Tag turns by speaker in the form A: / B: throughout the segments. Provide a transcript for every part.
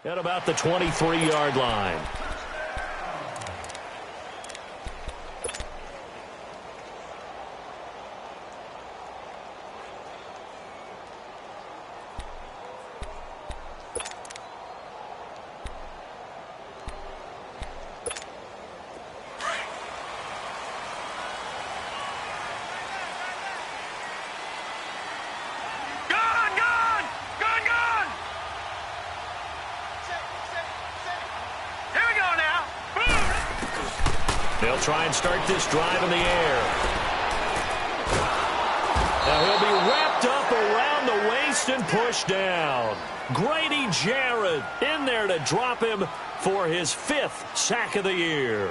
A: At about the 23-yard line. They'll try and start this drive in the air. Now he'll be wrapped up around the waist and pushed down. Grady Jarrett in there to drop him for his 5th sack of the year.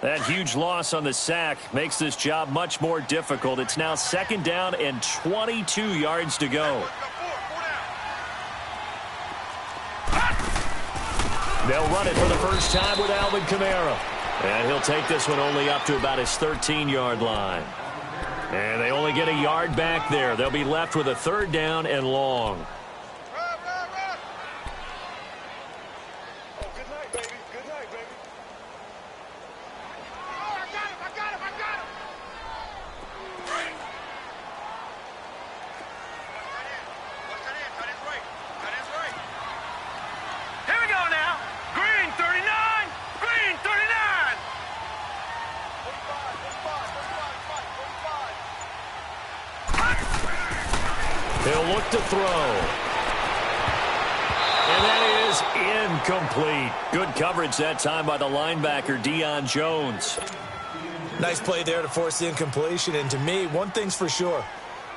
A: That huge loss on the sack makes this job much more difficult. It's now 2nd down and 22 yards to go. They'll run it for the first time with Alvin Kamara. And he'll take this one only up to about his 13-yard line. And they only get a yard back there. They'll be left with a 3rd down and long. He'll look to throw. And that is incomplete. Good coverage that time by the linebacker, Deion Jones.
B: Nice play there to force the incompletion. And to me, one thing's for sure.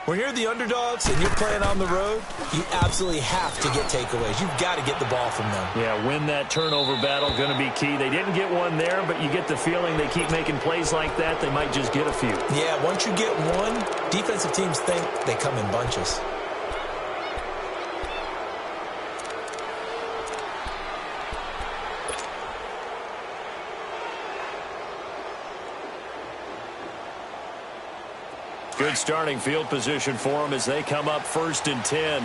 B: When you're the underdogs and you're playing on the road, you absolutely have to get takeaways. You've got to get the ball from them.
A: Yeah, win that turnover battle, going to be key. They didn't get one there, but you get the feeling they keep making plays like that, they might just get a few.
B: Yeah, once you get one, defensive teams think they come in bunches.
A: Good starting field position for them as they come up 1st and 10.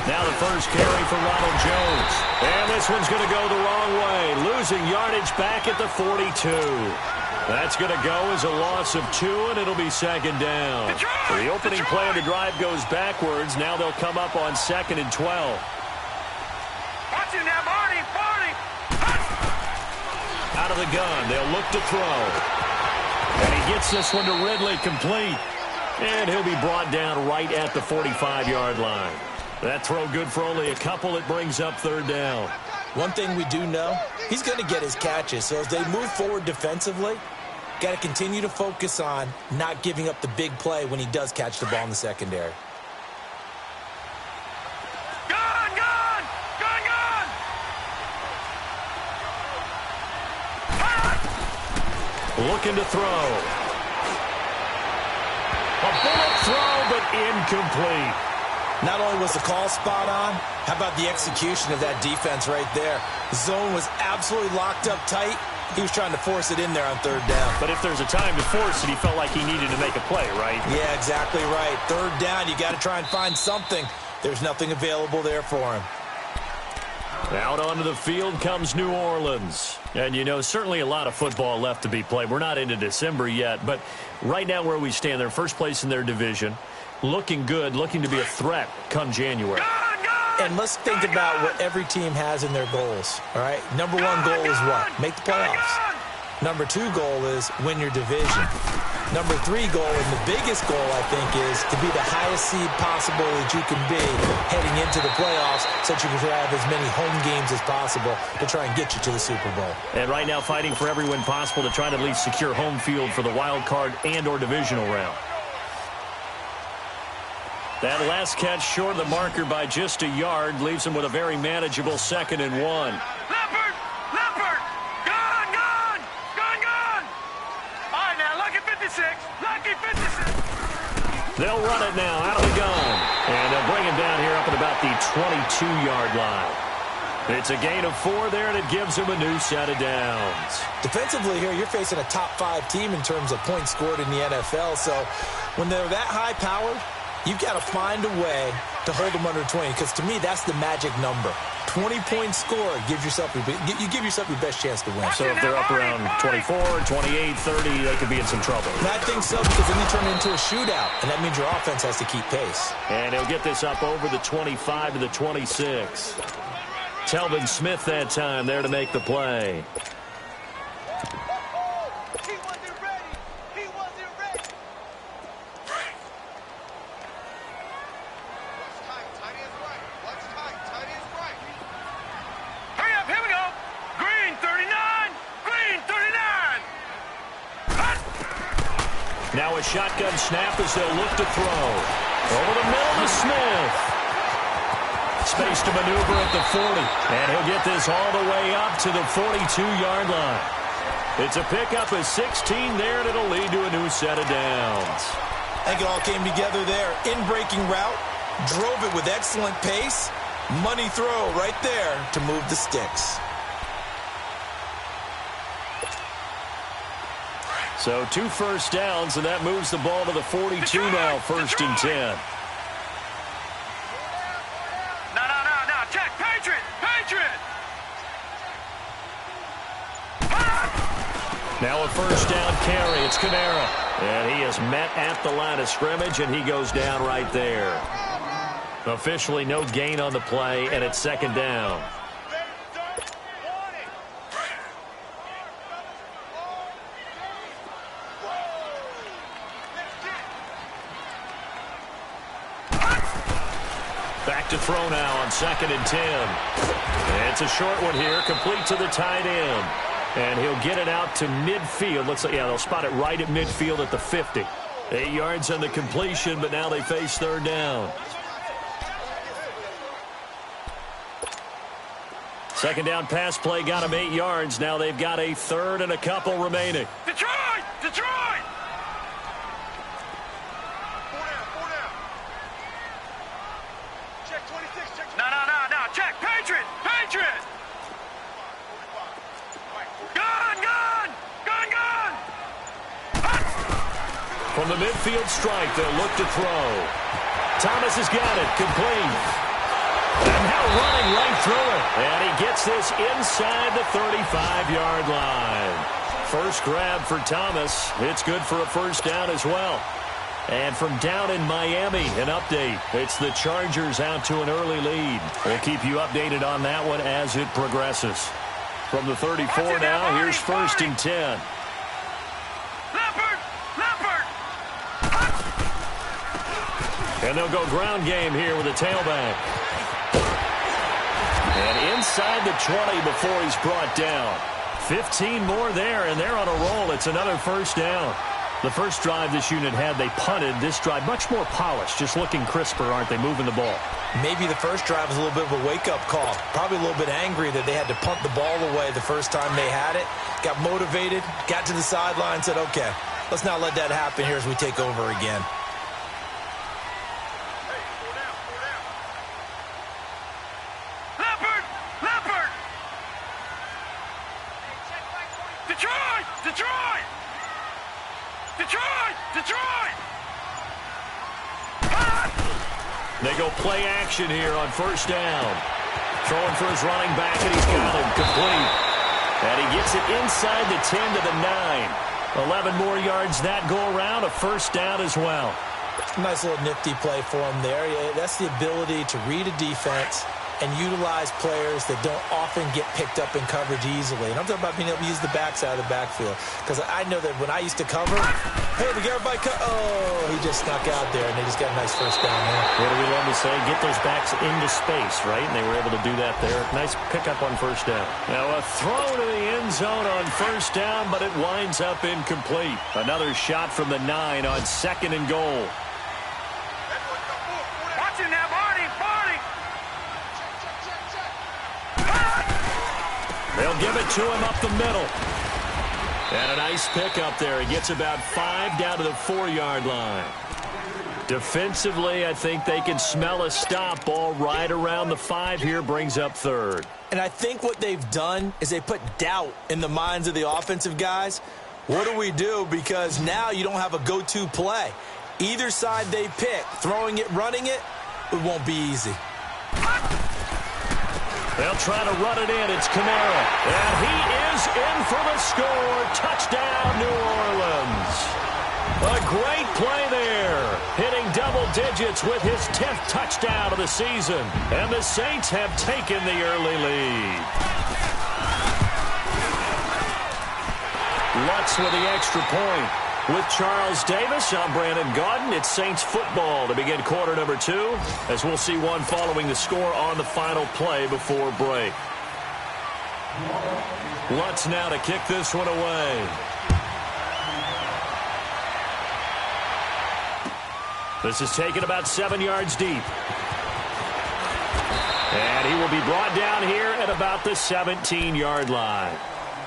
A: Now the first carry for Ronald Jones. And this one's going to go the wrong way. Losing yardage back at the 42. That's going to go as a loss of 2, and it'll be 2nd down. The opening play of the drive goes backwards. Now they'll come up on 2nd and 12.
C: Watch it now, Barney.
A: Out of the gun, they'll look to throw. And he gets this one to Ridley, complete. And he'll be brought down right at the 45-yard line. That throw good for only a couple. It brings up 3rd down.
B: One thing we do know, he's going to get his catches. So as they move forward defensively, got to continue to focus on not giving up the big play when he does catch the ball in the secondary.
A: Looking to throw. A bullet throw, but incomplete.
B: Not only was the call spot on, how about the execution of that defense right there? The zone was absolutely locked up tight. He was trying to force it in there on 3rd down.
A: But if there's a time to force it, he felt like he needed to make a play, right?
B: Yeah, exactly right. 3rd down, you got to try and find something. There's nothing available there for him.
A: Out onto the field comes New Orleans. And, you know, certainly a lot of football left to be played. We're not into December yet, but right now where we stand, they're first place in their division. Looking good, looking to be a threat come January.
B: And let's think about what every team has in their goals, all right? Number 1 goal is what? Make the playoffs. Number 2 goal is win your division. Number 3 goal, and the biggest goal, I think, is to be the highest seed possible that you can be heading into the playoffs so that you can have as many home games as possible to try and get you to the Super Bowl.
A: And right now fighting for every win possible to try to at least secure home field for the wild card and or divisional round. That last catch short of the marker by just a yard leaves him with a very manageable 2nd and 1.
C: Leopard! Gone! All right, now, lucky 56.
A: They'll run it now out of the gun. And they'll bring him down here up at about the 22-yard line. It's a gain of 4 there, and it gives him a new set of downs.
B: Defensively here, you're facing a top-5 team in terms of points scored in the NFL. So when they're that high-powered, you've got to find a way to hold them under 20, because to me, that's the magic number. 20-point score gives yourself you give yourself your best chance to win.
A: So if they're up around 24, 28, 30, they could be in some trouble.
B: And I think so, because then you turn it into a shootout, and that means your offense has to keep pace.
A: And he'll get this up over the 25 to the 26. Telvin Smith that time there to make the play. Now a shotgun snap as they'll look to throw. Over the middle to Smith. Space to maneuver at the 40. And he'll get this all the way up to the 42-yard line. It's a pickup of 16 there, and it'll lead to a new set of downs.
B: I think it all came together there. In-breaking route. Drove it with excellent pace. Money throw right there to move the sticks.
A: So 2 first downs, and that moves the ball to the 42 now, 1st and 10.
C: No. Check. Patriot.
A: Now a first down carry. It's Kamara. And he is met at the line of scrimmage, and he goes down right there. Officially no gain on the play, and it's 2nd down. Back to throw now on 2nd and 10. It's a short one here, complete to the tight end. And he'll get it out to midfield. Looks like, yeah, they'll spot it right at midfield at the 50. 8 yards on the completion, but now they face 3rd down. 2nd down pass play got him 8 yards. Now they've got a 3rd and a couple remaining.
C: Detroit! No. Check. Patriot! Gun!
A: From the midfield strike, they'll look to throw. Thomas has got it, complete. And now running right through it. And he gets this inside the 35-yard line. First grab for Thomas. It's good for a 1st down as well. And from down in Miami, an update. It's the Chargers out to an early lead. We'll keep you updated on that one as it progresses. From the 34 now, here's 1st and 10.
C: Leopard!
A: And they'll go ground game here with a tailback. And inside the 20 before he's brought down. 15 more there, and they're on a roll. It's another 1st down. The first drive this unit had, they punted. This drive, much more polished, just looking crisper, aren't they, moving the ball?
B: Maybe the first drive was a little bit of a wake-up call. Probably a little bit angry that they had to punt the ball away the first time they had it. Got motivated, got to the sideline, said, okay, let's not let that happen here as we take over again.
C: Leopard! Detroit!
A: They go play action here on 1st down. Throwing for his running back, and he's got him complete. And he gets it inside the 10 to the 9. 11 more yards that go around, a 1st down as well.
B: Nice little nifty play for him there. Yeah, that's the ability to read a defense and utilize players that don't often get picked up in coverage easily. And I'm talking about being able to use the backside of the backfield. Because I know that when I used to cover, hey, we got everybody cut. Oh, he just snuck out there, and they just got a nice 1st down there.
A: What do we love to say? Get those backs into space, right? And they were able to do that there. Nice pickup on 1st down. Now a throw to the end zone on 1st down, but it winds up incomplete. Another shot from the 9 on 2nd and goal.
C: Watch him now, Barney!
A: They'll give it to him up the middle. And a nice pickup there. He gets about 5 down to the 4-yard line. Defensively, I think they can smell a stop. Ball right around the 5 here, brings up third.
B: And I think what they've done is they put doubt in the minds of the offensive guys. What do we do? Because now you don't have a go-to play. Either side they pick, throwing it, running it, it won't be easy.
A: They'll try to run it in. It's Kamara. And he is in for the score. Touchdown, New Orleans. A great play there. Hitting double digits with his 10th touchdown of the season. And the Saints have taken the early lead. Lutz with the extra point. With Charles Davis, I'm Brandon Gaudin. It's Saints football to begin quarter number 2, as we'll see one following the score on the final play before break. Lutz now to kick this one away. This is taken about 7 yards deep. And he will be brought down here at about the 17-yard line.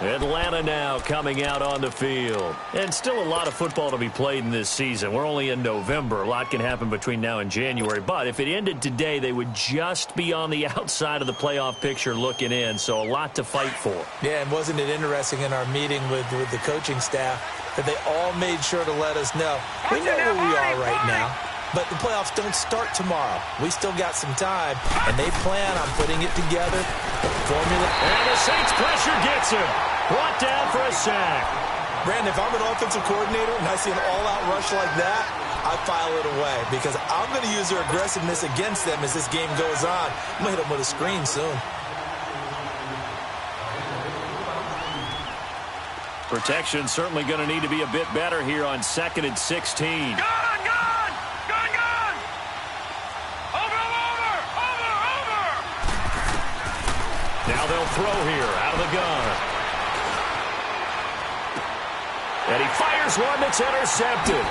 A: Atlanta now coming out on the field. And still a lot of football to be played in this season. We're only in November. A lot can happen between now and January. But if it ended today, they would just be on the outside of the playoff picture looking in. So a lot to fight for.
B: Yeah, and wasn't it interesting in our meeting with the coaching staff that they all made sure to let us know. We know where we are right now. But the playoffs don't start tomorrow. We still got some time, and they plan on putting it together. Formula.
A: And the Saints pressure gets him. Brought down for a sack.
B: Brandon, if I'm an offensive coordinator and I see an all-out rush like that, I file it away because I'm going to use their aggressiveness against them as this game goes on. I'm going to hit them with a screen soon.
A: Protection certainly going to need to be a bit better here on 2nd and 16. Now they'll throw here out of the gun. And he fires one that's intercepted.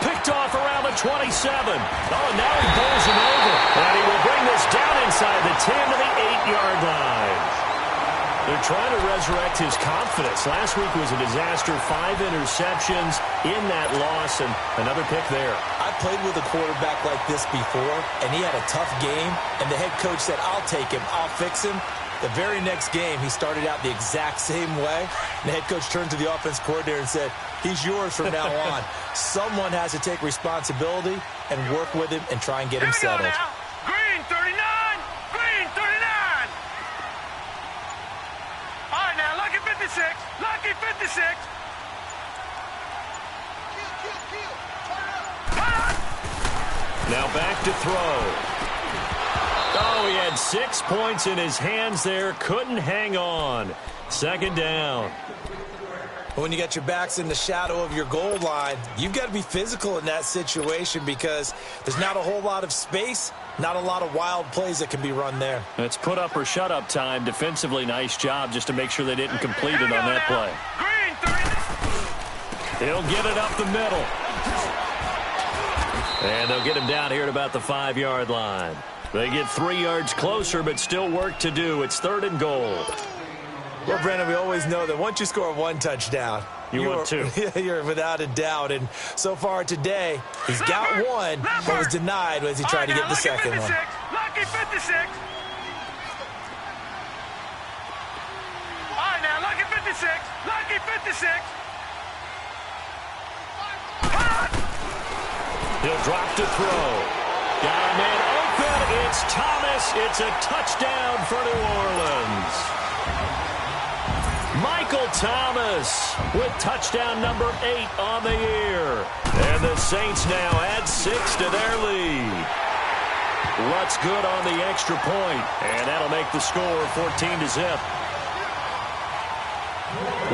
A: Picked off around the 27. Oh, and now he bowls him over. And he will bring this down inside the 10 to the 8-yard line. They're trying to resurrect his confidence. Last week was a disaster. 5 interceptions in that loss, and another pick there.
B: I played with a quarterback like this before, and he had a tough game, and the head coach said, I'll take him, I'll fix him. The very next game, he started out the exact same way. The head coach turned to the offense coordinator and said, he's yours from now on. Someone has to take responsibility and work with him and try and get him settled.
C: Green 39! Green 39! All right, now, lucky 56. Lucky 56.
A: Now back to throw. Oh, he had 6 points in his hands there. Couldn't hang on. 2nd down.
B: When you got your backs in the shadow of your goal line, you've got to be physical in that situation because there's not a whole lot of space, not a lot of wild plays that can be run there.
A: It's put up or shut up time. Defensively, nice job just to make sure they didn't complete it on that play. He'll get it up the middle. And they'll get him down here at about the 5-yard line. They get 3 yards closer, but still work to do. It's 3rd and goal.
B: Well, Brandon, we always know that once you score 1 touchdown,
A: want 2.
B: You're without a doubt. And so far today, he's got 1, but was denied as he tried to get the second one.
C: Lucky 56. All right, now, lucky 56. Lucky 56.
A: He'll drop to throw. Got a man open. It's Thomas. It's a touchdown for New Orleans. Michael Thomas with touchdown number 8 on the year. And the Saints now add 6 to their lead. Lutz good on the extra point, and that'll make the score 14-0.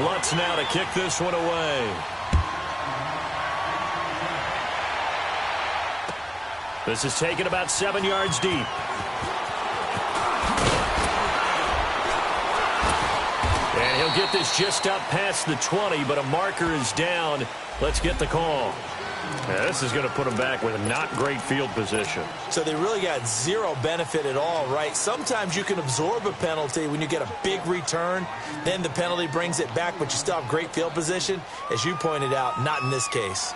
A: Lutz now to kick this one away. This is taken about 7 yards deep. And he'll get this just up past the 20, but a marker is down. Let's get the call. Now, this is going to put them back with a not great field position.
B: So they really got zero benefit at all, right? Sometimes you can absorb a penalty when you get a big return. Then the penalty brings it back, but you still have great field position. As you pointed out, not in this case.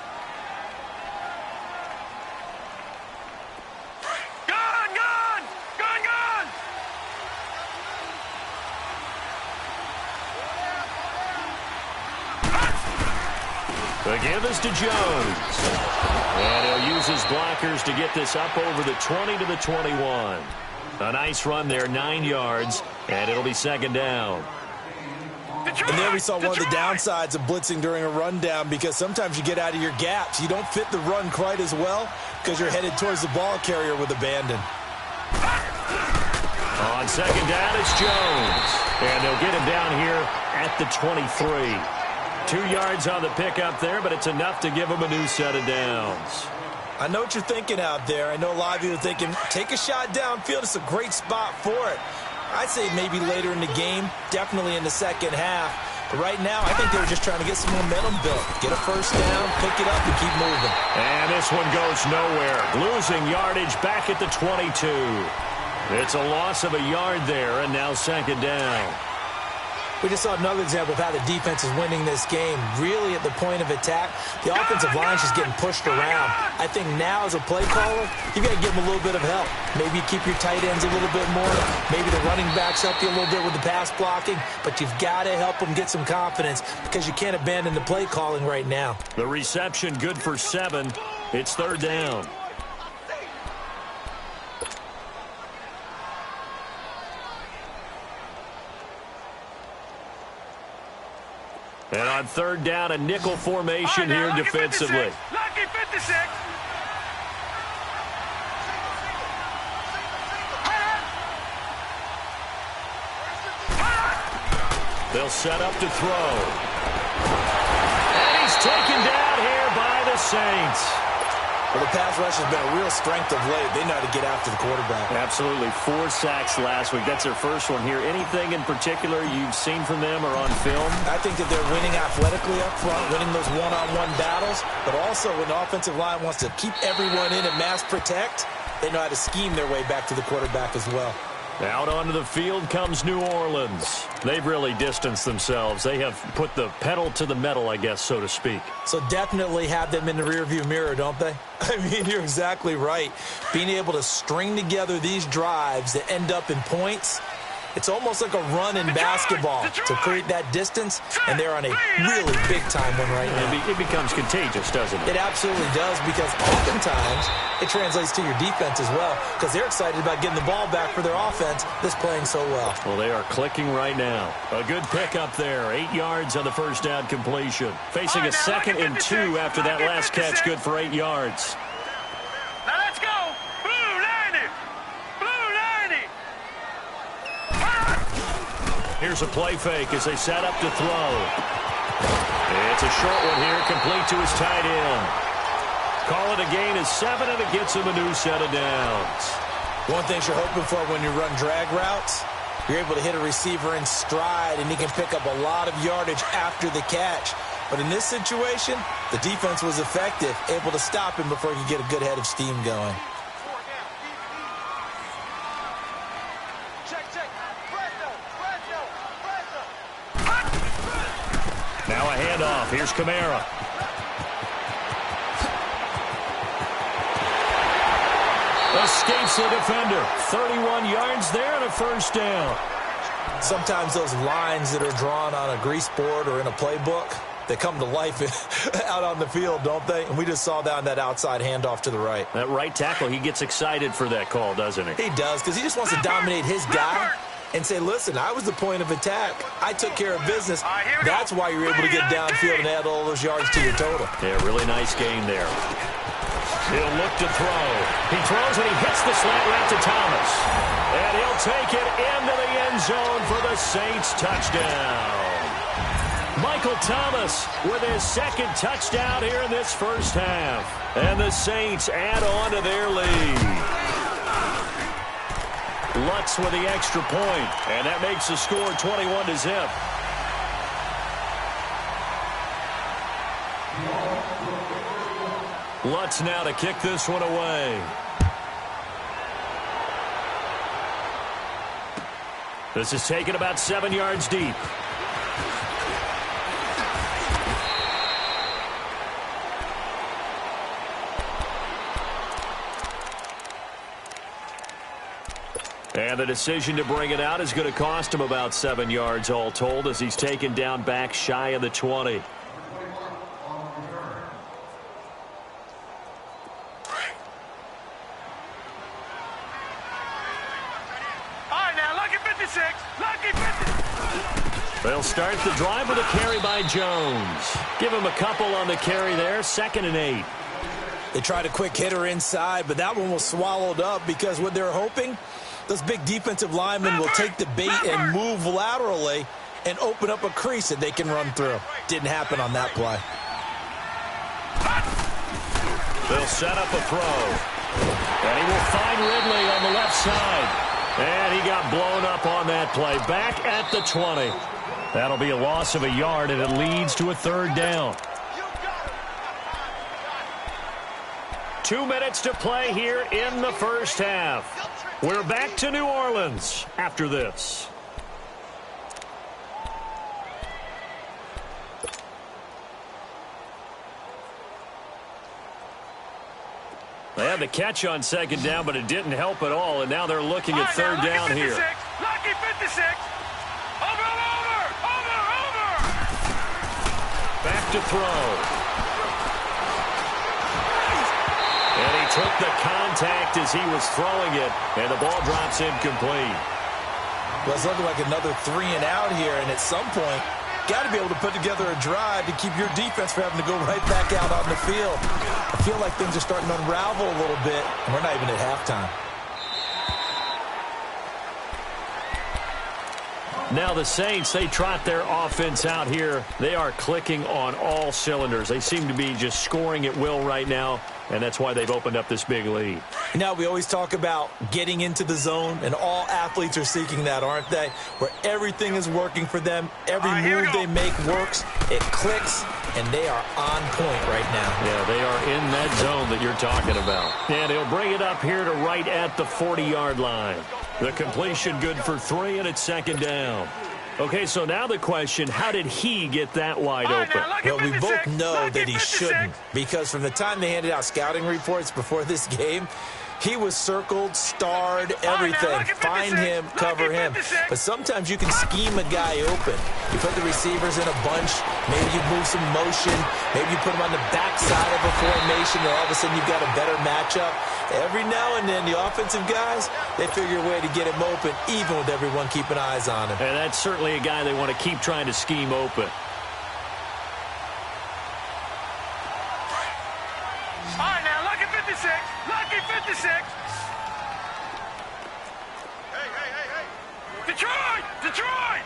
A: The give is to Jones. And he'll use his blockers to get this up over the 20 to the 21. A nice run there, 9 yards, and it'll be second down.
B: And there we saw one of the downsides of blitzing during a rundown, because sometimes you get out of your gaps. You don't fit the run quite as well because you're headed towards the ball carrier with abandon.
A: On second down, it's Jones. And they'll get him down here at the 23. 2 yards on the pickup there, but it's enough to give him a new set of downs.
B: I know what you're thinking out there. I know a lot of you are thinking, take a shot downfield. It's a great spot for it. I'd say maybe later in the game, definitely in the second half. But right now, I think they were just trying to get some momentum built. Get a first down, pick it up, and keep moving.
A: And this one goes nowhere. Losing yardage back at the 22. It's a loss of a yard there, and now second down.
B: We just saw another example of how the defense is winning this game. Really at the point of attack, the offensive line is just getting pushed around. I think now as a play caller, you've got to give them a little bit of help. Maybe keep your tight ends a little bit more. Maybe the running backs help you a little bit with the pass blocking. But you've got to help them get some confidence, because you can't abandon the play calling right now.
A: The reception good for 7. It's third down. And on third down, a nickel formation here defensively.
C: Lucky 56.
A: They'll set up to throw. And he's taken down here by the Saints.
B: Well, the pass rush has been a real strength of late. They know how to get after the quarterback.
A: Absolutely. 4 sacks last week. That's their first one here. Anything in particular you've seen from them or on film?
B: I think that they're winning athletically up front, winning those one-on-one battles, but also when the offensive line wants to keep everyone in and mass protect, they know how to scheme their way back to the quarterback as well.
A: Out onto the field comes New Orleans. They've really distanced themselves. They have put the pedal to the metal, I guess, so to speak.
B: So definitely have them in the rearview mirror, don't they? I mean, you're exactly right. Being able to string together these drives that end up in points, it's almost like a run in basketball to create that distance, and they're on a really big-time one right now.
A: It becomes contagious, doesn't it?
B: It absolutely does, because oftentimes it translates to your defense as well, because they're excited about getting the ball back for their offense that's playing so well.
A: Well, they are clicking right now. A good pickup there. 8 yards on the first down completion. Facing a 2nd and 2 after that last catch, good for 8 yards.
C: Now let's go. Blue 90. Blue 90.
A: Here's a play fake as they set up to throw. It's a short one here, complete to his tight end. Call it a gain of 7, and it gets him a new set of downs.
B: One thing you're hoping for when you run drag routes, you're able to hit a receiver in stride, and he can pick up a lot of yardage after the catch. But in this situation, the defense was effective, able to stop him before he could get a good head of steam going.
A: Now a handoff. Here's Kamara. Escapes the defender. 31 yards there and a first down.
B: Sometimes those lines that are drawn on a grease board or in a playbook, they come to life out on the field, don't they? And we just saw that on that outside handoff to the right.
A: That right tackle, he gets excited for that call, doesn't he?
B: He does, because he just wants to dominate his guy and say, listen, I was the point of attack. I took care of business. That's why you're able to get downfield and add all those yards to your total.
A: Yeah, really nice game there. He'll look to throw. He throws and he hits the slant route to Thomas. And he'll take it into the end zone for the Saints touchdown. Michael Thomas with his 2nd touchdown here in this first half. And the Saints add on to their lead. Lutz with the extra point, and that makes the score 21-0. Lutz now to kick this one away. This is taken about 7 yards deep. And the decision to bring it out is going to cost him about 7 yards all told, as he's taken down back shy of the 20.
C: 56. Lucky 50.
A: They'll start the drive with a carry by Jones. Give him a couple on the carry there, 2nd and 8.
B: They tried a quick hitter inside, but that one was swallowed up because what they're hoping, those big defensive linemen will take the bait and move laterally and open up a crease that they can run through. Didn't happen on that play.
A: They'll set up a throw. And he will find Ridley on the left side. And he got blown up on that play. Back at the 20. That'll be a loss of a yard, and it leads to a 3rd down. 2 minutes to play here in the first half. We're back to New Orleans after this. They had the catch on 2nd down, but it didn't help at all, and now they're looking at 3rd down here.
C: Lucky 56. Over.
A: Back to throw. And he took the contact as he was throwing it, and the ball drops incomplete.
B: Well, it's looking like another 3 and out here, and at some point, got to be able to put together a drive to keep your defense from having to go right back out on the field. I feel like things are starting to unravel a little bit, and we're not even at halftime.
A: Now the Saints, they trot their offense out here. They are clicking on all cylinders. They seem to be just scoring at will right now, and that's why they've opened up this big lead.
B: Now, we always talk about getting into the zone, and all athletes are seeking that, aren't they? Where everything is working for them, every move they make works, it clicks, and they are on point right now.
A: Yeah, they are in that zone that you're talking about. And he'll bring it up here to right at the 40-yard line. The completion good for 3, and it's 2nd down. Okay, so now the question, how did he get that wide open?
B: Well, we both know that he shouldn't, because from the time they handed out scouting reports before this game, he was circled, starred, everything. Find him, cover him. But sometimes you can scheme a guy open. You put the receivers in a bunch. Maybe you move some motion. Maybe you put them on the backside of a formation, and all of a sudden you've got a better matchup. Every now and then, the offensive guys, they figure a way to get him open, even with everyone keeping eyes on him.
A: And that's certainly a guy they want to keep trying to scheme open.
C: All right, now, lucky 56. Lucky 56. Hey. Detroit.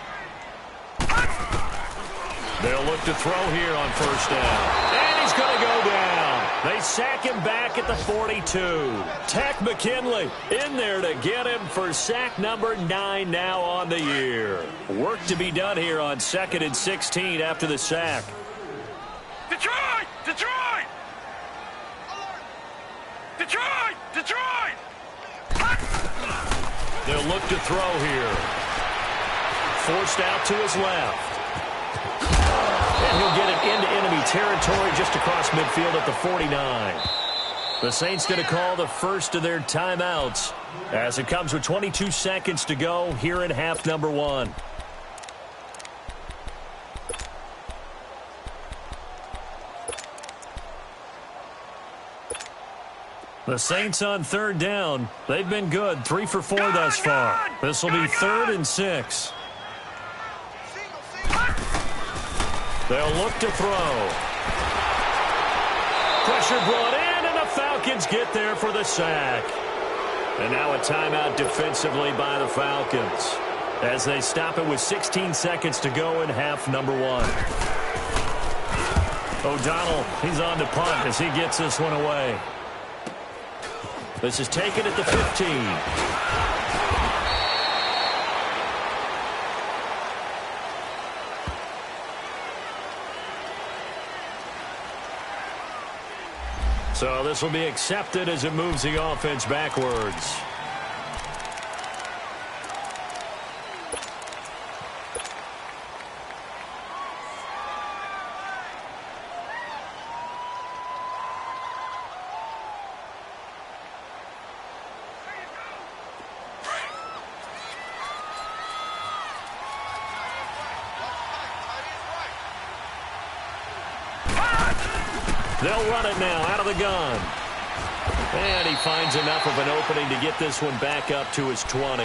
A: They'll look to throw here on 1st down. And he's going to go down. They sack him back at the 42. Tech McKinley in there to get him for sack number 9 now on the year. Work to be done here on 2nd and 16 after the sack.
C: Detroit.
A: They'll look to throw here. Forced out to his left. And he'll get it into enemy territory just across midfield at the 49. The Saints going to call the first of their timeouts as it comes with 22 seconds to go here in half number 1. The Saints on 3rd down. They've been good. 3 for 4 thus far. This will be 3rd and 6. They'll look to throw. Pressure brought in, and the Falcons get there for the sack. And now a timeout defensively by the Falcons as they stop it with 16 seconds to go in half number 1. O'Donnell, he's on to punt as he gets this one away. This is taken at the 15. So this will be accepted as it moves the offense backwards. They'll run it now out of the gun. And he finds enough of an opening to get this one back up to his 20.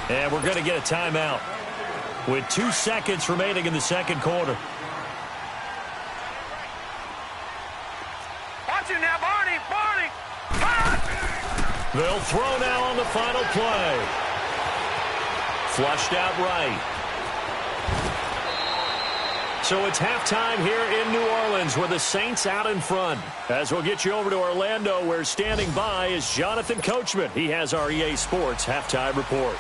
A: And we're going to get a timeout with 2 seconds remaining in the second quarter.
C: Watch it now, Barney. Barney.
A: They'll throw now on the final play. Flushed out right. So it's halftime here in New Orleans with the Saints out in front. As we'll get you over to Orlando, where standing by is Jonathan Coachman. He has our EA Sports halftime report.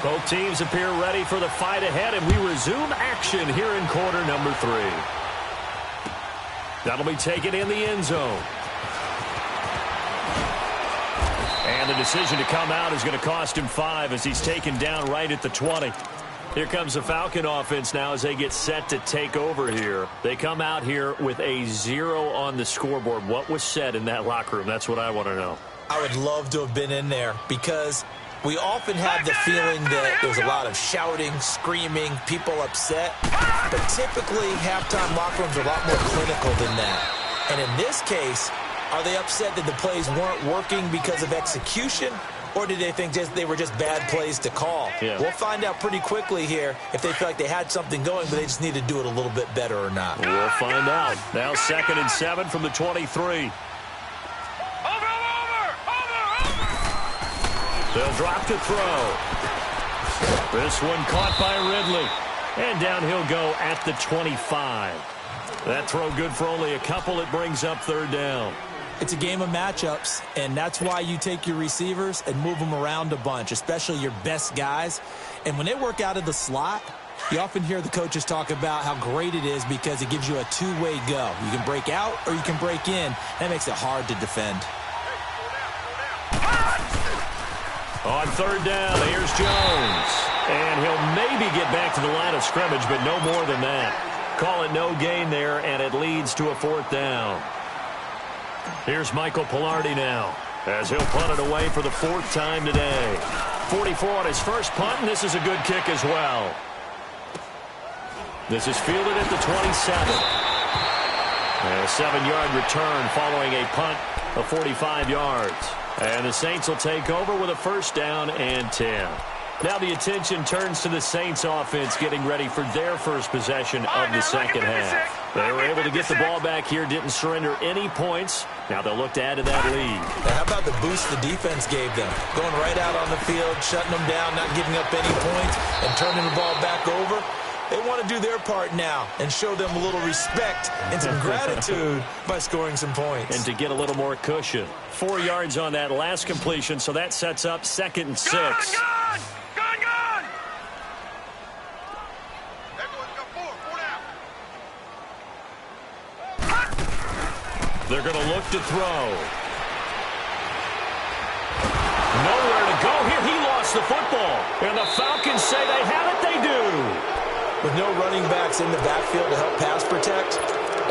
A: Both teams appear ready for the fight ahead, and we resume action here in quarter number 3. That'll be taken in the end zone. And the decision to come out is going to cost him 5 as he's taken down right at the 20. Here comes the Falcon offense now as they get set to take over here. They come out here with a 0 on the scoreboard. What was said in that locker room? That's what I want to know.
B: I would love to have been in there because we often have the feeling that there's a lot of shouting, screaming, people upset. But typically, halftime locker rooms are a lot more clinical than that. And in this case, are they upset that the plays weren't working because of execution? Or did they think they were just bad plays to call?
A: Yeah.
B: We'll find out pretty quickly here if they feel like they had something going, but they just need to do it a little bit better or not.
A: We'll find out. Now 2nd and 7 from the 23. They'll drop to throw. This one caught by Ridley. And down he'll go at the 25. That throw good for only a couple. It brings up 3rd down.
B: It's a game of matchups, and that's why you take your receivers and move them around a bunch, especially your best guys. And when they work out of the slot, you often hear the coaches talk about how great it is because it gives you a two-way go. You can break out or you can break in. That makes it hard to defend.
A: On 3rd down, here's Jones. And he'll maybe get back to the line of scrimmage, but no more than that. Call it no gain there, and it leads to a 4th down. Here's Michael Pilardi now, as he'll punt it away for the 4th time today. 44 on his first punt, and this is a good kick as well. This is fielded at the 27. And a 7-yard return following a punt of 45 yards. And the Saints will take over with a 1st down and 10. Now the attention turns to the Saints offense getting ready for their first possession of the second half. They were able to get the ball back here, didn't surrender any points. Now they'll look to add to that lead.
B: Now how about the boost the defense gave them? Going right out on the field, shutting them down, not giving up any points, and turning the ball back over. They want to do their part now and show them a little respect and some gratitude by scoring some points.
A: And to get a little more cushion. 4 yards on that last completion, so that sets up 2nd and 6.
C: Gone!
A: They're going to look to throw. Nowhere to go here. He lost the football. And the Falcons say they have it. They do.
B: With no running backs in the backfield to help pass protect,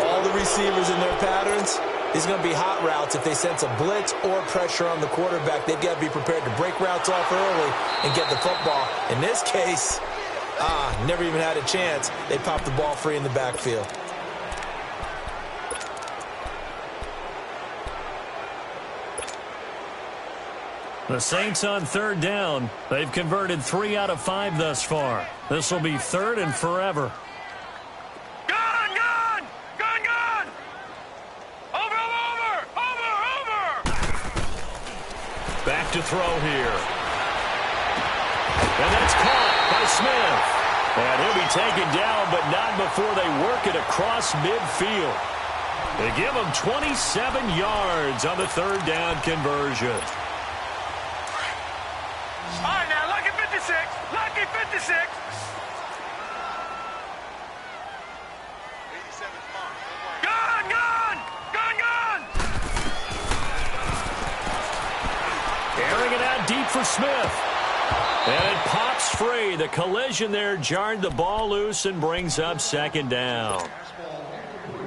B: all the receivers in their patterns, these are going to be hot routes. If they sense a blitz or pressure on the quarterback, they've got to be prepared to break routes off early and get the football. In this case, never even had a chance. They popped the ball free in the backfield.
A: The Saints on 3rd down. They've converted 3 out of 5 thus far. This will be 3rd and forever.
C: Gone! Over!
A: Back to throw here. And that's caught by Smith. And he'll be taken down, but not before they work it across midfield. They give him 27 yards on the 3rd down conversion.
C: All right, now, lucky 56. Lucky 56. Gone!
A: Airing it out deep for Smith. And it pops free. The collision there jarred the ball loose and brings up 2nd down.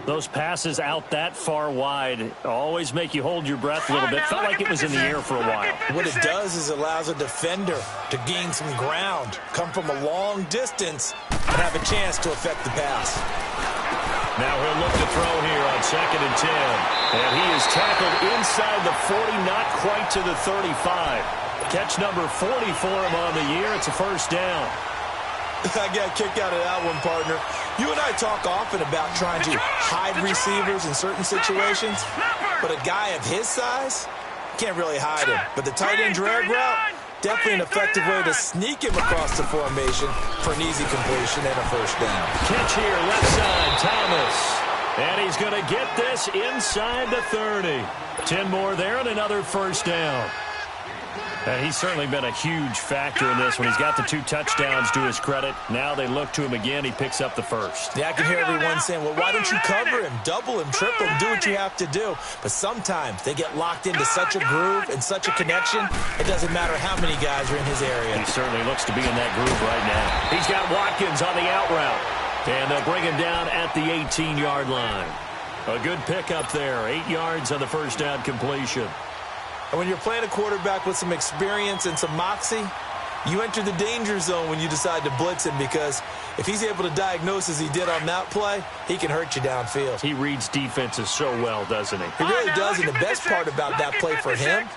A: Those passes out that far wide always make you hold your breath a little bit. Felt like it was in the air for a while.
B: What it does is it allows a defender to gain some ground, come from a long distance, and have a chance to affect the pass.
A: Now he'll look to throw here on 2nd and 10. And he is tackled inside the 40, not quite to the 35. Catch number 40 for him on the year. It's a first down.
B: I got a kick out of that one, partner. You and I talk often about trying to hide receivers in certain situations, but a guy of his size can't really hide him. But the tight end drag route, definitely an effective way to sneak him across the formation for an easy completion and a first down.
A: Catch here, left side, Thomas. And he's going to get this inside the 30. 10 more there and another first down. And he's certainly been a huge factor in this one. He's got the 2 touchdowns to his credit. Now they look to him again. He picks up the first.
B: Yeah, I can hear everyone saying, well, why don't you cover him, double him, triple him, do what you have to do. But sometimes they get locked into such a groove and such a connection, it doesn't matter how many guys are in his area.
A: He certainly looks to be in that groove right now. He's got Watkins on the out route. And they'll bring him down at the 18-yard line. A good pickup there. 8 yards on the first down completion.
B: And when you're playing a quarterback with some experience and some moxie, you enter the danger zone when you decide to blitz him, because if he's able to diagnose as he did on that play, he can hurt you downfield.
A: He reads defenses so well, doesn't he?
B: He really does, and the best part about that play for him,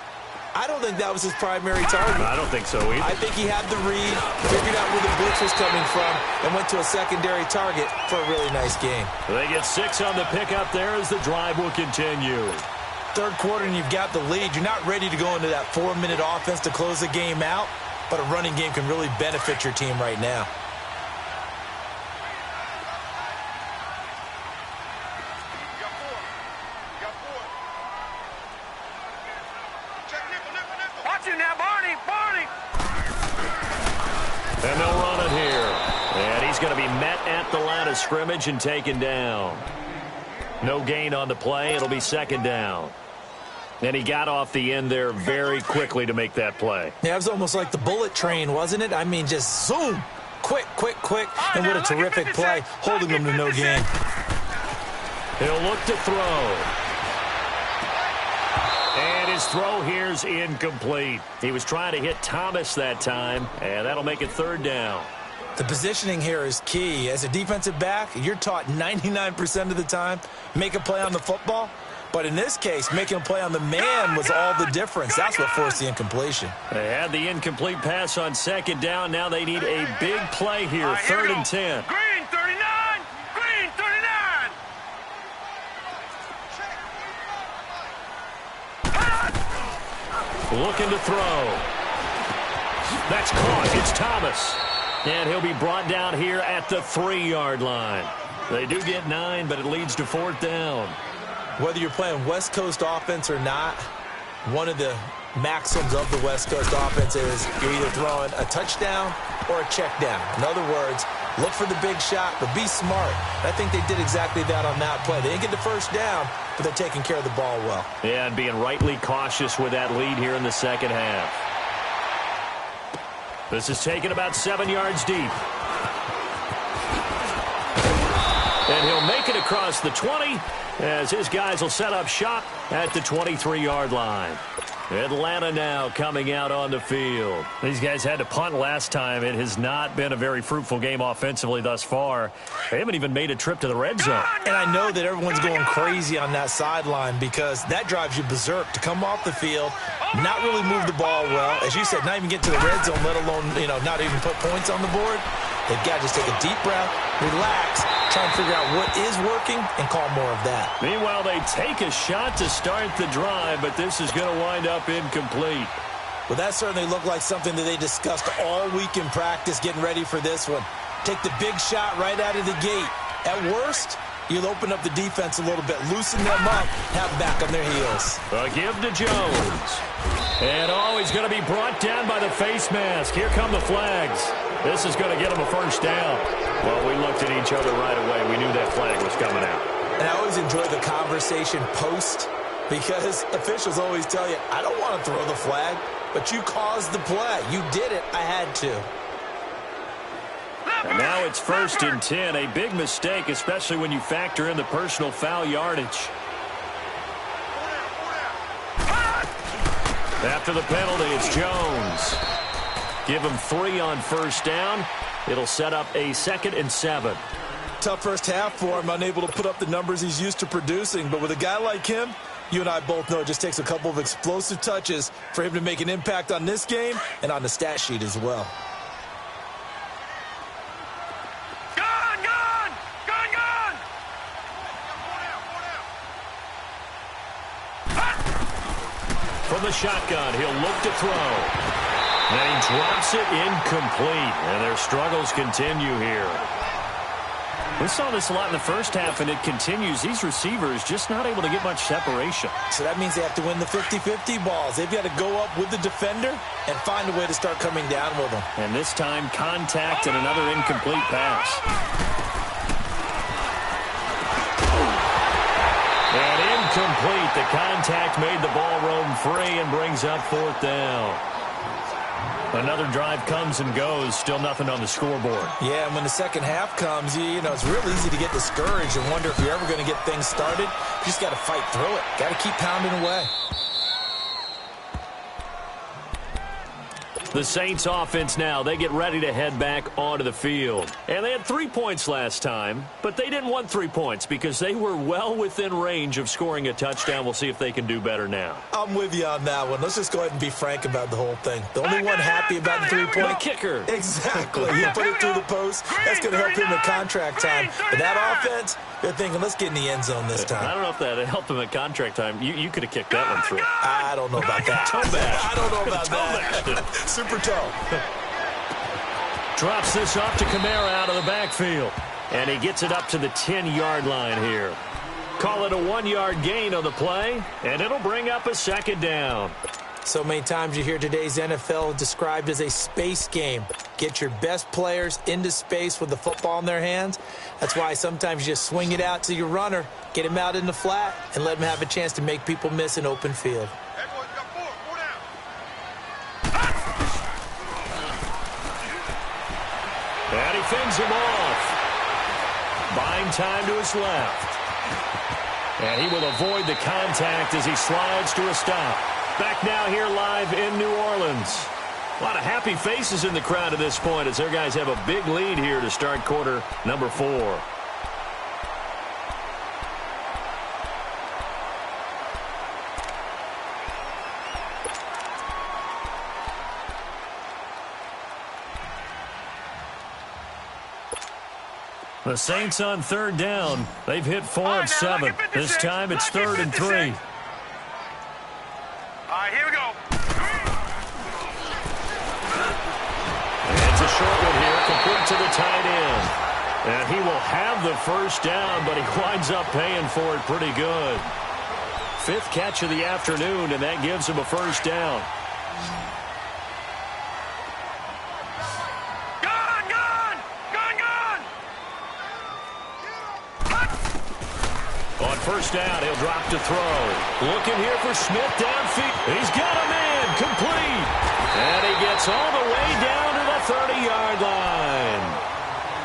B: I don't think that was his primary target.
A: I don't think so either.
B: I think he had the read, figured out where the blitz was coming from, and went to a secondary target for a really nice game.
A: They get 6 on the pickup there as the drive will continue.
B: Third quarter and you've got the lead. You're not ready to go into that 4-minute offense to close the game out, but a running game can really benefit your team right now.
C: Watch him now, Barney.
A: And they'll run it here. And he's going to be met at the line of scrimmage and taken down. No gain on the play. It'll be 2nd down. And he got off the end there very quickly to make that play.
B: Yeah, it was almost like the bullet train, wasn't it? I mean, just zoom. Quick. And what a terrific play, holding them to no gain.
A: He'll look to throw. And his throw here's incomplete. He was trying to hit Thomas that time, and that'll make it 3rd down.
B: The positioning here is key. As a defensive back, you're taught 99% of the time, make a play on the football. But in this case, making a play on the man was all the difference. That's what forced the incompletion.
A: They had the incomplete pass on 2nd down. Now they need a big play here, 3rd and 10.
C: Green 39. Green 39.
A: Looking to throw. That's caught. It's Thomas. And he'll be brought down here at the 3-yard line. They do get 9, but it leads to 4th down.
B: Whether you're playing West Coast offense or not, one of the maxims of the West Coast offense is you're either throwing a touchdown or a check down. In other words, look for the big shot, but be smart. I think they did exactly that on that play. They didn't get the first down, but they're taking care of the ball well.
A: Yeah, and being rightly cautious with that lead here in the second half. This is taken about 7 yards deep. And he'll make it across the 20 as his guys will set up shop at the 23-yard line. Atlanta now coming out on the field. These guys had to punt last time. It has not been a very fruitful game offensively thus far. They haven't even made a trip to the red zone.
B: And I know that everyone's going crazy on that sideline because that drives you berserk to come off the field, not really move the ball well. As you said, not even get to the red zone, let alone, not even put points on the board. They've got to just take a deep breath, relax, try and figure out what is working and call more of that.
A: Meanwhile, they take a shot to start the drive, but this is going to wind up incomplete.
B: Well, that certainly looked like something that they discussed all week in practice getting ready for this one. Take the big shot right out of the gate. At worst, you'll open up the defense a little bit, loosen them up, have them back on their heels.
A: A give to Jones. And he's going to be brought down by the face mask. Here come the flags. This is going to get him a first down. Well, we looked at each other right away. We knew that flag was coming out.
B: And I always enjoy the conversation post because officials always tell you, I don't want to throw the flag, but you caused the play. You did it. I had to.
A: And now it's 1st and 10. A big mistake, especially when you factor in the personal foul yardage. After the penalty, it's Jones. Give him 3 on first down. It'll set up a 2nd and 7.
B: tough first half for him, unable to put up the numbers he's used to producing. But with a guy like him, you and I both know it just takes a couple of explosive touches for him to make an impact on this game and on the stat sheet as well.
A: From the shotgun, he'll look to throw. And he drops it incomplete. And their struggles continue here. We saw this a lot in the first half, and it continues. These receivers just not able to get much separation.
B: So that means they have to win the 50-50 balls. They've got to go up with the defender and find a way to start coming down with them.
A: And this time, contact and another incomplete pass. And incomplete. The contact made the ball roam free and brings up fourth down. Another drive comes and goes. Still nothing on the scoreboard.
B: Yeah, and when the second half comes, you know, it's real easy to get discouraged and wonder if you're ever going to get things started. You just got to fight through it. Got to keep pounding away.
A: The Saints offense now, they get ready to head back onto the field. And they had 3 points last time, but they didn't want 3 points because they were well within range of scoring a touchdown. We'll see if they can do better now.
B: I'm with you on that one. Let's just go ahead and be frank about the whole thing. The only one happy about the 3-point.
A: The kicker.
B: Exactly. He put it through the post. That's going to help him in contract time. But that offense, they're thinking, let's get in the end zone this time.
A: I don't know if that helped him at contract time. You could have kicked that one through.
B: I don't know about that.
A: Toe bash.
B: I don't know about that. Super toe.
A: Drops this off to Kamara out of the backfield. And he gets it up to the 10-yard line here. Call it a 1-yard gain on the play, and it'll bring up a second down.
B: So many times you hear today's NFL described as a space game. Get your best players into space with the football in their hands. That's why sometimes you just swing it out to your runner, get him out in the flat, and let him have a chance to make people miss an open field.
A: And he fends him off. Buying time to his left. And he will avoid the contact as he slides to a stop. Back now here live in New Orleans. A lot of happy faces in the crowd at this point as their guys have a big lead here to start quarter number 4. The Saints on third down. They've hit 4 of 7. This time it's 3rd and 3.
C: All right, here we go.
A: And it's a short one here, complete to the tight end. And he will have the first down, but he winds up paying for it pretty good. 5th catch of the afternoon, and that gives him a first down. On first down, he'll drop to throw. Looking here for Smith downfield. He's got him in, complete. And he gets all the way down to the 30-yard line.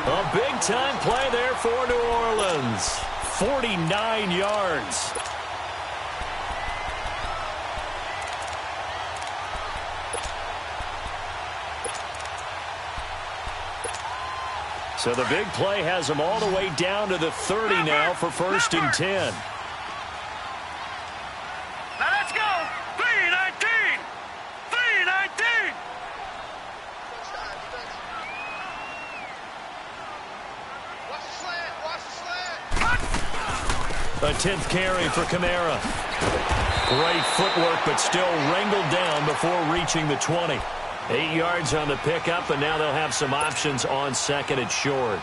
A: A big-time play there for New Orleans. 49 yards. So the big play has him all the way down to the 30 now for 1st and 10.
C: Now let's go. 3-19. 3-19.
D: Watch the slant. Watch the slant.
A: A 10th carry for Kamara. Great footwork, but still wrangled down before reaching the 20. 8 yards on the pickup, and now they'll have some options on 2nd and short.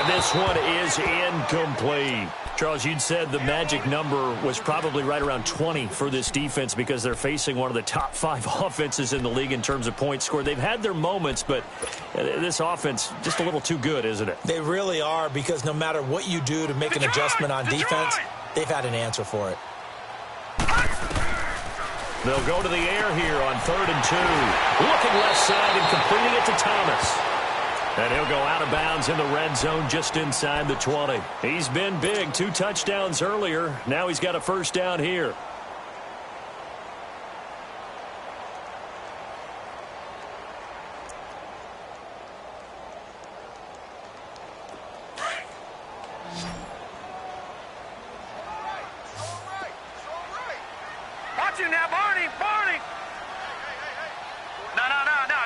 A: This one is incomplete. Charles, you'd said the magic number was probably right around 20 for this defense because they're facing one of the top 5 offenses in the league in terms of points scored. They've had their moments, but this offense just a little too good, isn't it?
B: They really are, because no matter what you do to make an adjustment on defense, they've had an answer for it.
A: They'll go to the air here on 3rd and 2. Looking left side and completing it to Thomas. And he'll go out of bounds in the red zone just inside the 20. He's been big. 2 touchdowns earlier. Now he's got a first down here.
C: Watch you now, Barney. Barney. No.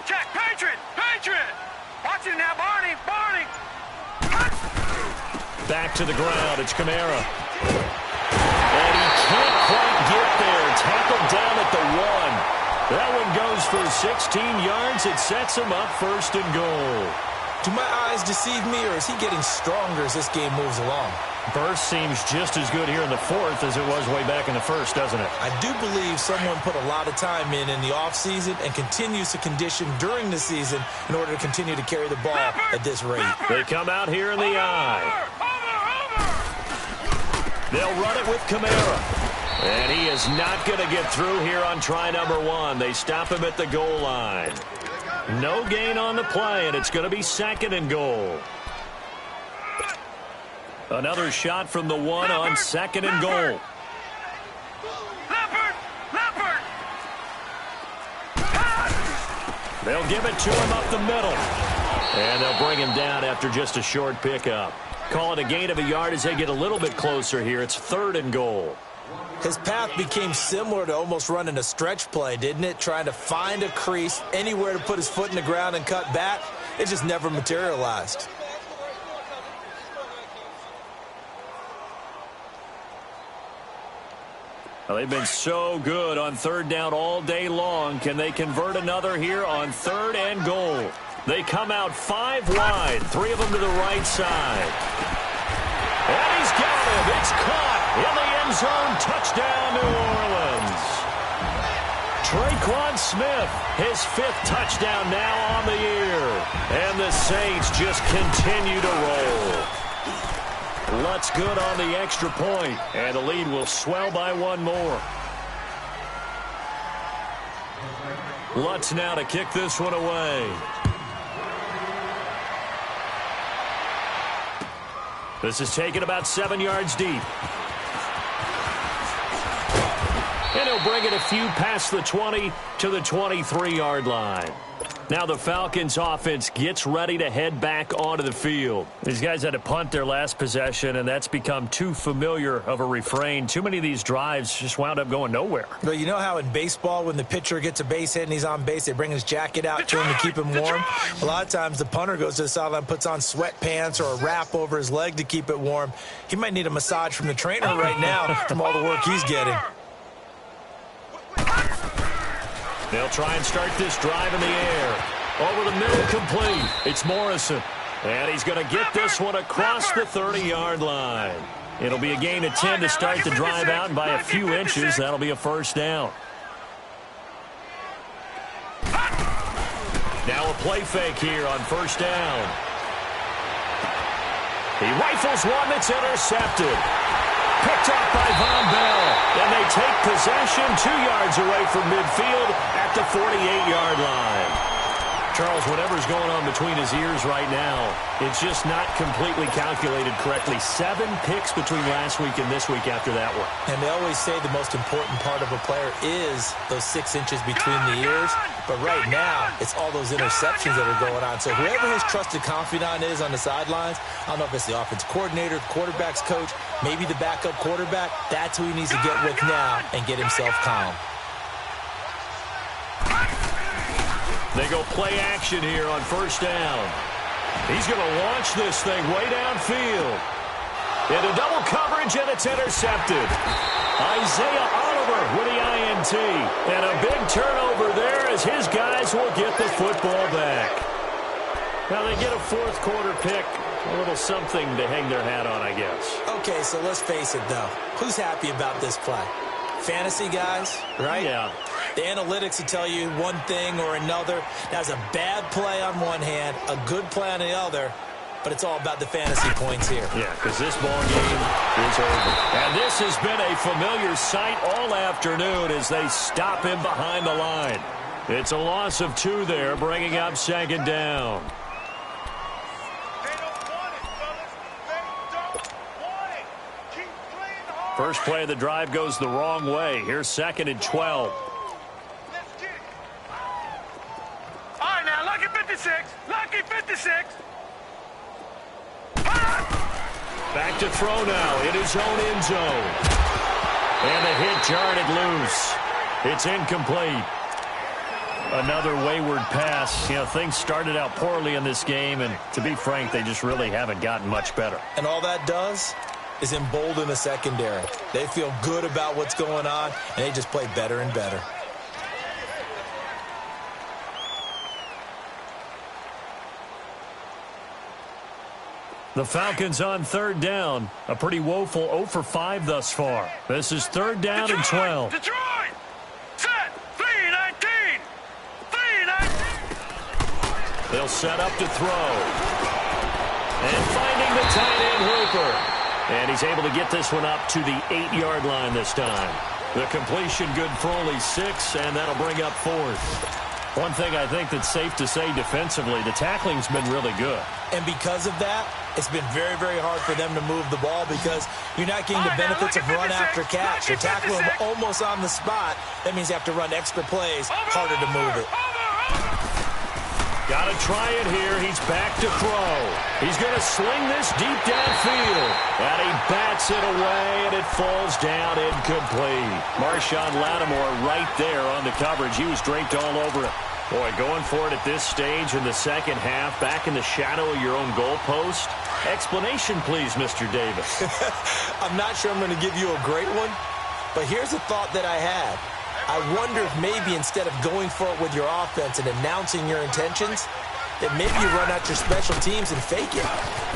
C: Check. Patriot. Watch you now, Barney.
A: Back to the ground. It's Kamara. And he can't quite get there. Tackled down at the 1. That one goes for 16 yards. It sets him up 1st and goal.
B: Do my eyes deceive me, or is he getting stronger as this game moves along?
A: Burst seems just as good here in the 4th as it was way back in the 1st, doesn't it?
B: I do believe someone put a lot of time in the offseason and continues to condition during the season in order to continue to carry the ball at this rate.
A: They come out here in the eye. They'll run it with Kamara. And he is not going to get through here on try number 1. They stop him at the goal line. No gain on the play, and it's going to be 2nd and goal. Another shot from the 1 on 2nd and goal.
C: Leopard.
A: They'll give it to him up the middle. And they'll bring him down after just a short pickup. Call it a gain of a yard as they get a little bit closer here. It's 3rd and goal.
B: His path became similar to almost running a stretch play, didn't it? Trying to find a crease, anywhere to put his foot in the ground and cut back. It just never materialized.
A: Well, they've been so good on 3rd down all day long. Can they convert another here on 3rd and goal? They come out 5 wide, 3 of them to the right side. And he's got him. It's caught in the end zone. Touchdown, New Orleans. Traquan Smith, his 5th touchdown now on the year. And the Saints just continue to roll. Lutz good on the extra point, and the lead will swell by 1 more. Lutz now to kick this one away. This is taken about 7 yards deep. And he'll bring it a few past the 20 to the 23-yard line. Now the Falcons offense gets ready to head back onto the field. These guys had to punt their last possession, and that's become too familiar of a refrain. Too many of these drives just wound up going nowhere.
B: But you know how in baseball, when the pitcher gets a base hit and he's on base, they bring his jacket out to him to keep him warm? A lot of times the punter goes to the sideline, puts on sweatpants or a wrap over his leg to keep it warm. He might need a massage from the trainer right now from all the work he's getting.
A: They'll try and start this drive in the air. Over the middle, complete. It's Morrison. And he's going to get this one across the 30-yard line. It'll be a gain of 10 to start the drive out, and by a few inches, that'll be a first down. Now a play fake here on first down. He rifles one that's intercepted. Picked up by Von Bell. And they take possession 2 yards away from midfield at the 48-yard line. Charles, whatever's going on between his ears right now, it's just not completely calculated correctly. 7 picks between last week and this week after that one.
B: And they always say the most important part of a player is those 6 inches between the ears. But right now, it's all those interceptions that are going on. So whoever his trusted confidant is on the sidelines, I don't know if it's the offensive coordinator, quarterback's coach, maybe the backup quarterback, that's who he needs to get with now and get himself calm.
A: They go play action here on first down. He's going to launch this thing way downfield. Into double coverage, and it's intercepted. Isaiah Oliver with the INT. And a big turnover there as his guys will get the football back. Now they get a fourth quarter pick. A little something to hang their hat on, I guess.
B: Okay, so let's face it, though. Who's happy about this play? Fantasy guys, right?
A: Yeah.
B: The analytics will tell you one thing or another. That's a bad play on one hand, a good play on the other. but it's all about the fantasy points here.
A: Yeah, because this ball game is over. And this has been a familiar sight all afternoon as they stop him behind the line. It's a loss of 2 there, bringing up second down.
D: They don't want it, fellas. They don't want it. Keep playing hard.
A: First play of the drive goes the wrong way. Here's 2nd and 12.
D: Let's get it.
C: All right, now, lucky 56. Lucky 56.
A: Back to throw now in his own end zone. And the hit jarred it loose. It's incomplete. Another wayward pass. You know, things started out poorly in this game, and to be frank, they just really haven't gotten much better.
B: And all that does is embolden the secondary. They feel good about what's going on, and they just play better and better.
A: The Falcons on 3rd down. A pretty woeful 0 for 5 thus far. This is 3rd down and 12.
C: Detroit! Set! 3-19! 3-19!
A: They'll set up to throw. And finding the tight end Hooper. And he's able to get this one up to the 8-yard line this time. The completion good for only 6, and that'll bring up 4th. One thing I think that's safe to say defensively, the tackling's been really good.
B: And because of that, it's been very, very hard for them to move the ball because you're not getting the benefits of run after catch. You're tackling them almost on the spot. That means you have to run extra plays, harder to move it.
A: Got to try it here. He's back to throw. He's going to swing this deep downfield. And he bats it away, and it falls down incomplete. Marshawn Lattimore right there on the coverage. He was draped all over it. Boy, going for it at this stage in the second half, back in the shadow of your own goalpost. Explanation, please, Mr. Davis.
B: I'm not sure I'm going to give you a great one, but here's a thought that I had. I wonder if maybe instead of going for it with your offense and announcing your intentions, that maybe you run out your special teams and fake it.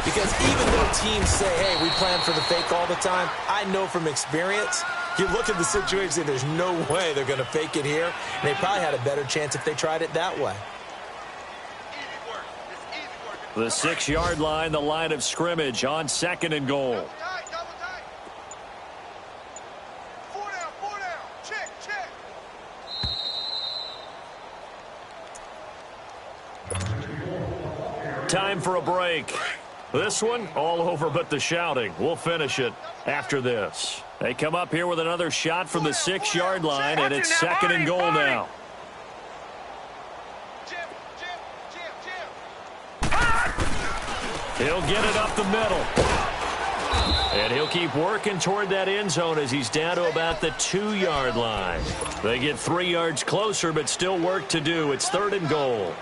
B: Because even though teams say, hey, we plan for the fake all the time, I know from experience, you look at the situation and there's no way they're going to fake it here. And they probably had a better chance if they tried it that way.
D: Easy work. It's easy work.
A: The 6-yard line, the line of scrimmage on 2nd and goal.
D: Double tight, double tight. 4 down, 4 down. Check, check.
A: Time for a break. This one, all over but the shouting. We'll finish it after this. They come up here with another shot from the 6-yard line, and it's 2nd and goal now.
D: Jim.
A: He'll get it up the middle. And he'll keep working toward that end zone as he's down to about the 2-yard line. They get 3 yards closer, but still work to do. It's 3rd and goal.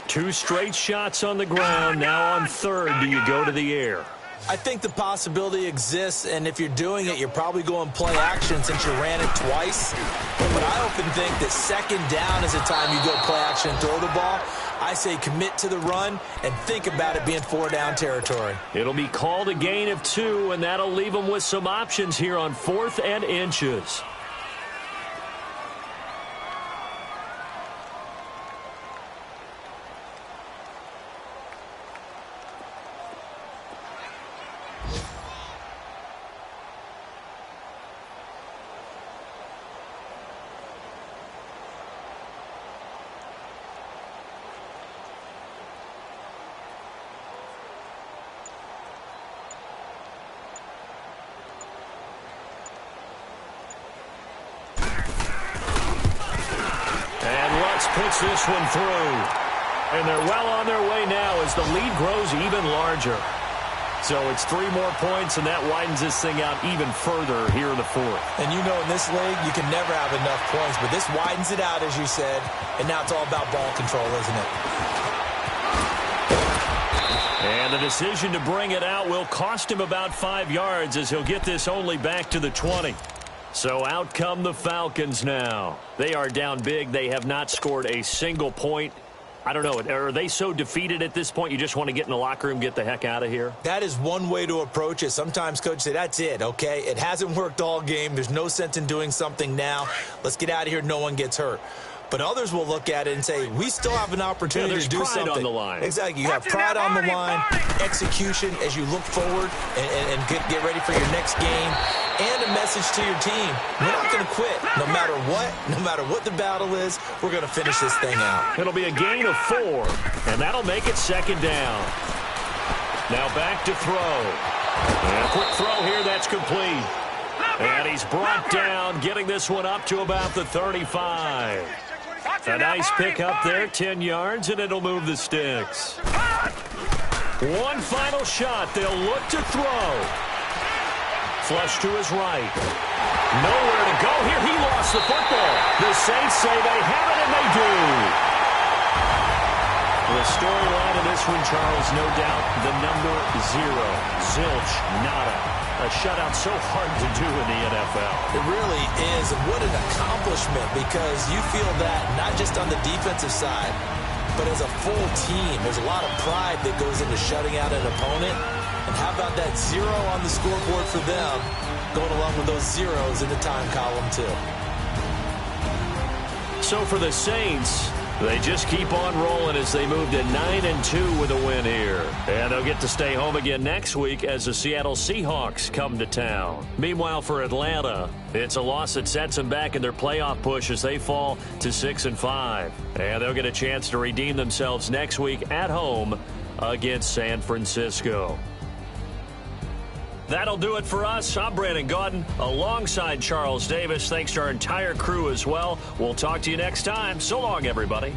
A: 2 straight shots on the ground. Now on 3rd, do you go to the air?
B: I think the possibility exists, and if you're doing it, you're probably going play action since you ran it twice. But I often think that 2nd down is the time you go play action and throw the ball. I say commit to the run and think about it being 4-down territory.
A: It'll be called a gain of 2, and that'll leave them with some options here on 4th and inches. Puts this one through. And they're well on their way now as the lead grows even larger. So it's 3 more points, and that widens this thing out even further here in the 4th.
B: And you know in this league, you can never have enough points, but this widens it out, as you said, and now it's all about ball control, isn't it?
A: And the decision to bring it out will cost him about 5 yards as he'll get this only back to the 20. So out come the Falcons now. They are down big. They have not scored a single point. I don't know. Are they so defeated at this point you just want to get in the locker room, get the heck out of here?
B: That is one way to approach it. Sometimes coaches say, that's it, okay? It hasn't worked all game. There's no sense in doing something now. Let's get out of here. No one gets hurt. But others will look at it and say, we still have an opportunity to do
A: pride
B: something.
A: on the line.
B: Exactly. You have pride on the line, execution as you look forward and get ready for your next game, and a message to your team. We're not going to quit. No matter what the battle is, we're going to finish this thing out.
A: It'll be a gain of 4, and that'll make it second down. Now back to throw. And a quick throw here, that's complete. And he's brought down, getting this one up to about the 35. A nice pick up there, 10 yards, and it'll move the sticks. One final shot. They'll look to throw. Flush to his right. Nowhere to go here. He lost the football. The Saints say they have it, and they do. The storyline of this one, Charles, no doubt, the number 0. Zilch, nada. A shutout so hard to do in the NFL.
B: It really is, and what an accomplishment, because you feel that not just on the defensive side, but as a full team. There's a lot of pride that goes into shutting out an opponent. And how about that 0 on the scoreboard for them, going along with those zeros in the time column, too.
A: So for the Saints, they just keep on rolling as they move to 9-2 with a win here. And they'll get to stay home again next week as the Seattle Seahawks come to town. Meanwhile, for Atlanta, it's a loss that sets them back in their playoff push as they fall to 6-5. And they'll get a chance to redeem themselves next week at home against San Francisco. That'll do it for us. I'm Brandon Gaudin alongside Charles Davis. Thanks to our entire crew as well. We'll talk to you next time. So long, everybody.